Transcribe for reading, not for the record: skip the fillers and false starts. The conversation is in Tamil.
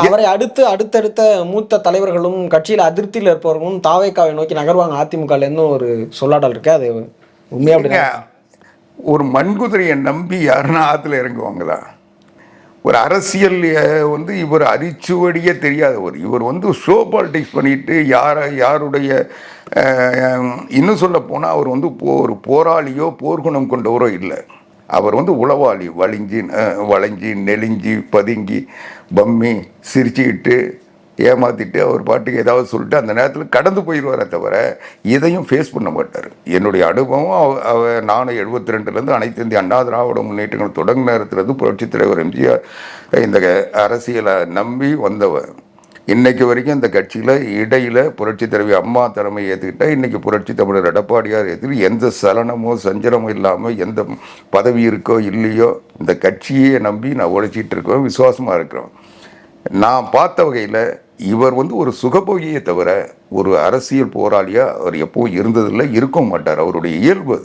அவரை அடுத்தடுத்த மூத்த தலைவர்களும் கட்சியில் அதிருப்தியில் இருப்பவர்களும் தாவேக்காவை நோக்கி நகர்வாங்க அதிமுகல இருந்து ஒரு சொல்லாடல் இருக்கு. அது உண்மையா? ஏங்க, ஒரு மண்குதிரையை நம்பி யாருன்னா ஆற்றுல இறங்குவாங்களா? ஒரு அரசியல் இவர் அரிச்சுவடியே தெரியாதவர். இவர் ஷோ பாலிடிக்ஸ் பண்ணிட்டு யாருடைய இன்னும் சொல்ல போனால் அவர் ஒரு போராளியோ போர்க்குணம் கொண்டவரோ இல்லை. அவர் உளவாளி. வளைஞ்சி நெளிஞ்சி பதுங்கி பம்மி சிரிச்சுக்கிட்டு ஏமாத்திட்டு அவர் பாட்டுக்கு ஏதாவது சொல்லிட்டு அந்த நேரத்தில் கடந்து போயிடுவாரே தவிர இதையும் ஃபேஸ் பண்ண மாட்டார். என்னுடைய அனுபவம் நானும் 72லேருந்து அனைத்து இந்திய அண்ணா திராவிட முன்னேற்றங்கள் தொடங்கின நேரத்துலேருந்து புரட்சித் தலைவர் எம்ஜிஆர் இந்த அரசியலை நம்பி வந்தவர். இன்னைக்கு வரைக்கும் இந்த கட்சியில் இடையில் புரட்சி தலைவி அம்மா தலைமை ஏற்றுக்கிட்டா இன்றைக்கி புரட்சி தமிழர் எடப்பாடியார் ஏற்றுக்கிட்டு எந்த சலனமோ சஞ்சலமோ இல்லாமல் எந்த பதவி இருக்கோ இல்லையோ இந்த கட்சியை நம்பி நான் உழைச்சிட்டு இருக்கோம், விசுவாசமாக இருக்கிறோம். நான் பார்த்த வகையில் இவர் ஒரு சுகபோகியை தவிர ஒரு அரசியல் போராளியாக அவர் எப்பவும் இருந்ததில்லை, இருக்கவும் மாட்டார். அவருடைய இயல்பு அது.